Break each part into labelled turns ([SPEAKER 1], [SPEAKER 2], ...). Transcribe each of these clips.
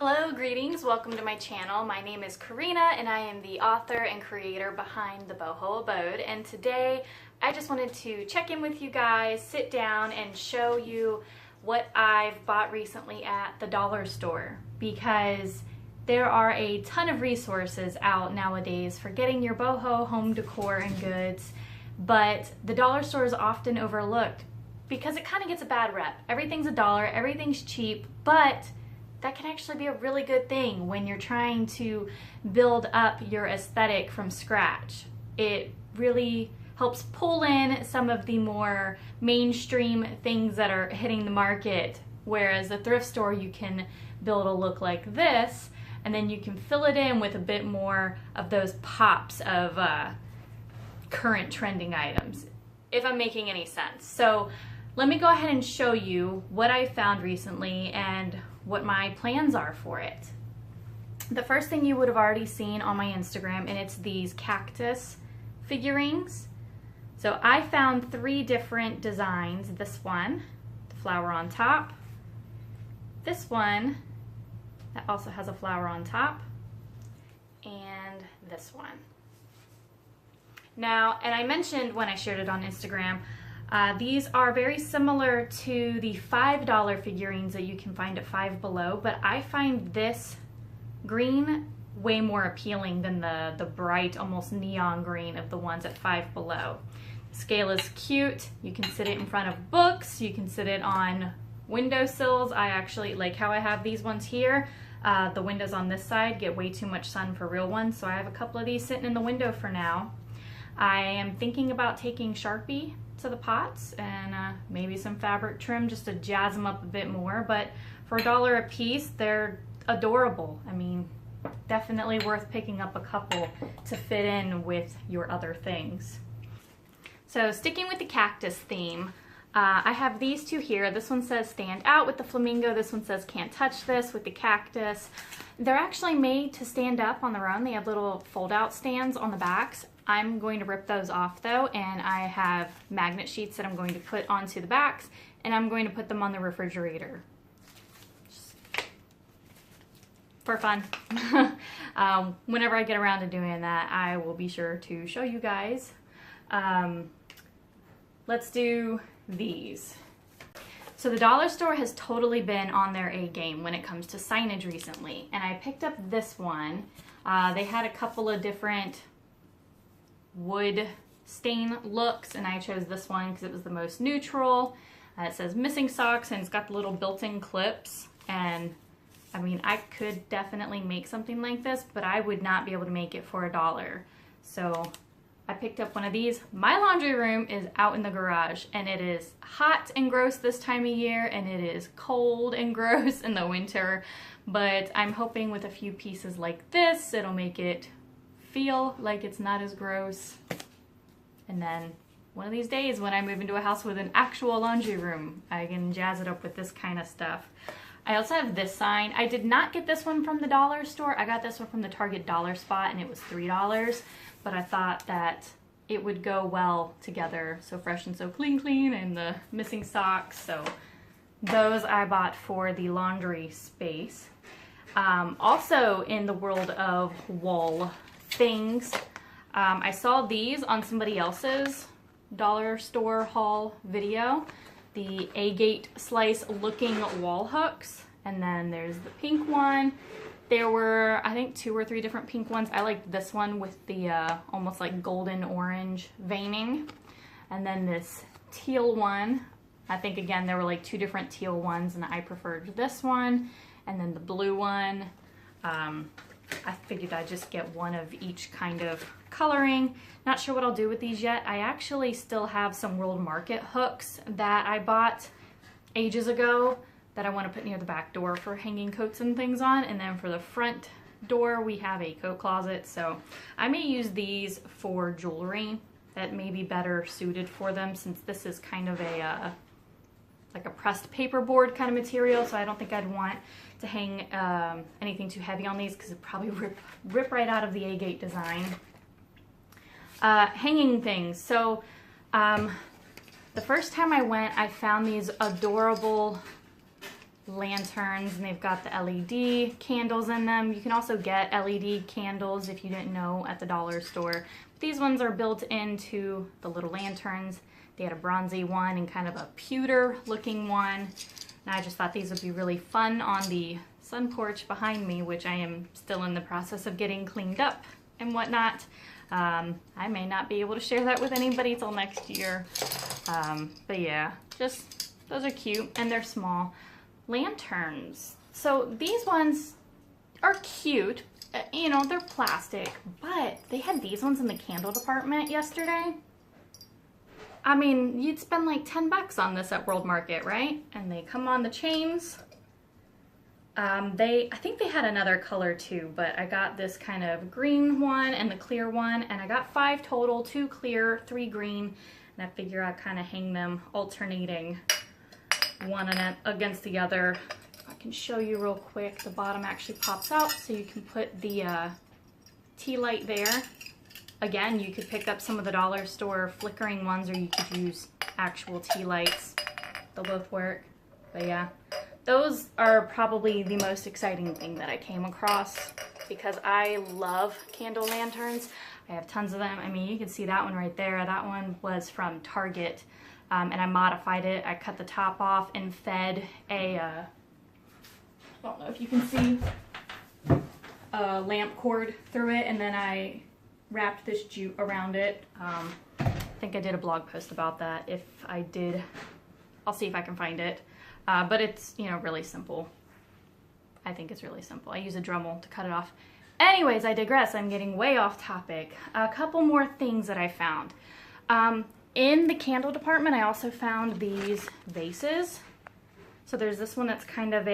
[SPEAKER 1] Hello, greetings, welcome to my channel. My name is Karina and I am the author and creator behind the Boho Abode, and today I just wanted to check in with you guys, sit down and show you what I've bought recently at the dollar store, because there are a ton of resources out nowadays for getting your boho home decor and goods, but the dollar store is often overlooked because it kind of gets a bad rep. Everything's $1, everything's cheap, but that can actually be a really good thing when you're trying to build up your aesthetic from scratch. It really helps pull in some of the more mainstream things that are hitting the market, whereas a thrift store you can build a look like this and then you can fill it in with a bit more of those pops of current trending items, if I'm making any sense. So let me go ahead and show you what I found recently and what my plans are for it. The first thing you would have already seen on my Instagram, and it's these cactus figurines. So I found 3 different designs. This one, the flower on top. This one, that also has a flower on top. And this one. Now, and I mentioned when I shared it on Instagram, these are very similar to the $5 figurines that you can find at Five Below, but I find this green way more appealing than the bright, almost neon green of the ones at Five Below. The scale is cute. You can sit it in front of books. You can sit it on windowsills. I actually like how I have these ones here. The windows on this side get way too much sun for real ones, so I have a couple of these sitting in the window for now. I am thinking about taking Sharpie to the pots and maybe some fabric trim just to jazz them up a bit more, but for $1 a piece they're adorable. I mean, definitely worth picking up a couple to fit in with your other things. So sticking with the cactus theme, I have these 2 here. This one says stand out with the flamingo, this one says can't touch this with the cactus. They're actually made to stand up on their own. They have little fold out stands on the backs. I'm going to rip those off though, and I have magnet sheets that I'm going to put onto the backs, and I'm going to put them on the refrigerator. Just for fun. Whenever I get around to doing that, I will be sure to show you guys. Let's do these. So the dollar store has totally been on their A game when it comes to signage recently, and I picked up this one. They had a couple of different wood stain looks, and I chose this one because it was the most neutral. It says missing socks, and it's got the little built-in clips, and I mean, I could definitely make something like this, but I would not be able to make it for $1. So I picked up one of these. My laundry room is out in the garage, and it is hot and gross this time of year, and it is cold and gross in the winter, but I'm hoping with a few pieces like this, it'll make it feel like it's not as gross. And then one of these days when I move into a house with an actual laundry room, I can jazz it up with this kind of stuff. I also have this sign. I did not get this one from the dollar store. I got this one from the Target dollar spot, and it was $3, but I thought that it would go well together. So fresh and so clean, and the missing socks. So those I bought for the laundry space. Also in the world of wall things, I saw these on somebody else's dollar store haul video, the Agate slice looking wall hooks, and then there's the pink one. There were, I think, 2 or 3 different pink ones. I liked this one with the almost like golden orange veining, and then this teal one. I think again there were like 2 different teal ones, and I preferred this one, and then the blue one. I figured I'd just get one of each kind of coloring. Not sure what I'll do with these yet. I actually still have some World Market hooks that I bought ages ago that I want to put near the back door for hanging coats and things on. And then for the front door, we have a coat closet. So I may use these for jewelry that may be better suited for them, since this is kind of a like a pressed paperboard kind of material, so I don't think I'd want to hang anything too heavy on these because it'd probably rip right out of the Agate design. Hanging things. So the first time I went, I found these adorable lanterns, and they've got the LED candles in them. You can also get LED candles if you didn't know at the dollar store. These ones are built into the little lanterns. They had a bronzy one and kind of a pewter looking one. And I just thought these would be really fun on the sun porch behind me, which I am still in the process of getting cleaned up and whatnot. I may not be able to share that with anybody till next year. But yeah, just those are cute and they're small. Lanterns. So these ones are cute. You know, they're plastic, but they had these ones in the candle department yesterday. I mean, you'd spend like 10 bucks on this at World Market, right? And they come on the chains. I think they had another color too, but I got this kind of green one and the clear one, and I got 5 total, 2 clear, 3 green, and I figure I'd kind of hang them alternating one against the other. If I can show you real quick, the bottom actually pops out, so you can put the tea light there. Again, you could pick up some of the dollar store flickering ones, or you could use actual tea lights. They'll both work, but yeah. Those are probably the most exciting thing that I came across because I love candle lanterns. I have tons of them. I mean, you can see that one right there. That one was from Target, and I modified it. I cut the top off and fed a, I don't know if you can see, a lamp cord through it, and then I wrapped this jute around it. I think I did a blog post about that. If I did, I'll see if I can find it. But it's, you know, really simple. I think it's really simple. I use a Dremel to cut it off. Anyways, I digress. I'm getting way off topic. A couple more things that I found. In the candle department, I also found these vases. So there's this one that's kind of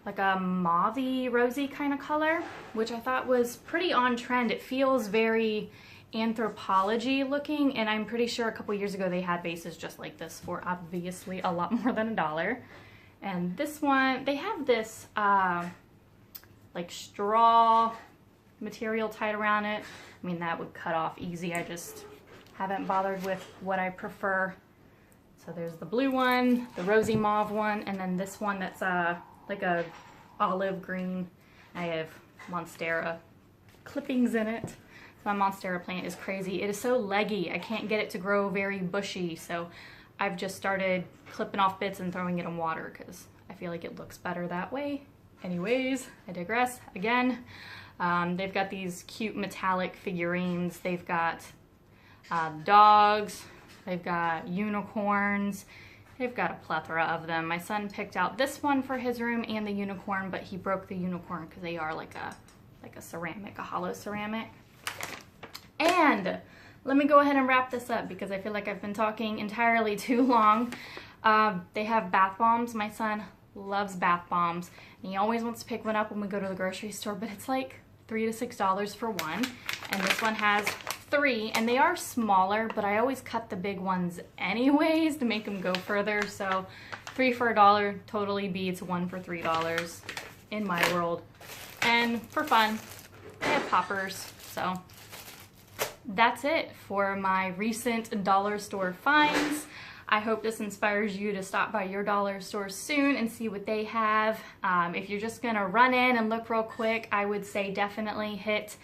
[SPEAKER 1] like a mauve-y, rosy kind of color, which I thought was pretty on trend. It feels very Anthropologie looking, and I'm pretty sure a couple years ago they had vases just like this for obviously a lot more than $1. And this one, they have this like straw material tied around it. I mean, that would cut off easy. I just haven't bothered with what I prefer. So there's the blue one, the rosy mauve one, and then this one that's like a olive green. I have Monstera clippings in it. My Monstera plant is crazy. It is so leggy. I can't get it to grow very bushy, so I've just started clipping off bits and throwing it in water because I feel like it looks better that way. Anyways, I digress again. They've got these cute metallic figurines. They've got dogs. They've got unicorns. They've got a plethora of them. My son picked out this one for his room and the unicorn, but he broke the unicorn because they are like a ceramic, a hollow ceramic. And let me go ahead and wrap this up because I feel like I've been talking entirely too long. They have bath bombs. My son loves bath bombs, and he always wants to pick one up when we go to the grocery store, but it's like $3 to $6 for one. And this one has 3, and they are smaller, but I always cut the big ones anyways to make them go further. So 3 for $1 totally beats 1 for $3 in my world. And for fun, they have poppers, so that's it for my recent dollar store finds. I hope this inspires you to stop by your dollar store soon and see what they have. If you're just gonna run in and look real quick, I would say definitely hit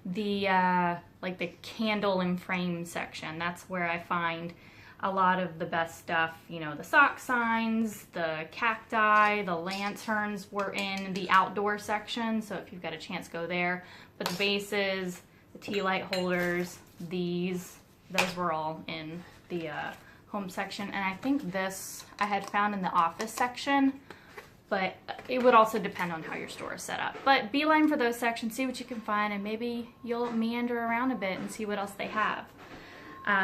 [SPEAKER 1] the like the candle and frame section. That's where I find a lot of the best stuff. You know, the sock signs, the cacti, the lanterns were in the outdoor section, so if you've got a chance, go there. But the vases, the tea light holders, those were all in the home section. And I think this I had found in the office section, but it would also depend on how your store is set up. But beeline for those sections, see what you can find, and maybe you'll meander around a bit and see what else they have.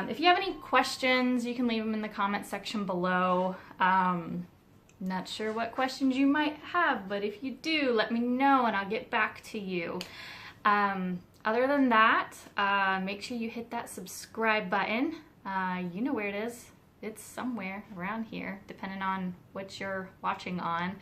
[SPEAKER 1] If you have any questions, you can leave them in the comment section below. Not sure what questions you might have, but if you do, let me know and I'll get back to you. Other than that, make sure you hit that subscribe button. You know where it is. It's somewhere around here, depending on what you're watching on.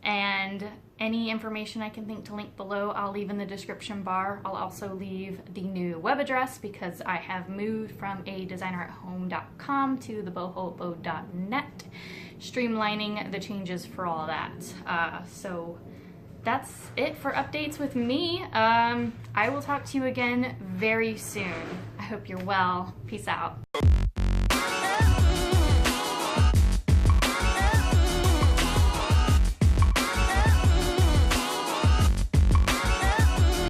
[SPEAKER 1] And any information I can think to link below, I'll leave in the description bar. I'll also leave the new web address because I have moved from a designeratHome.com to the boho.net. streamlining the changes for all that. So that's it for updates with me. I will talk to you again very soon. I hope you're well. Peace out.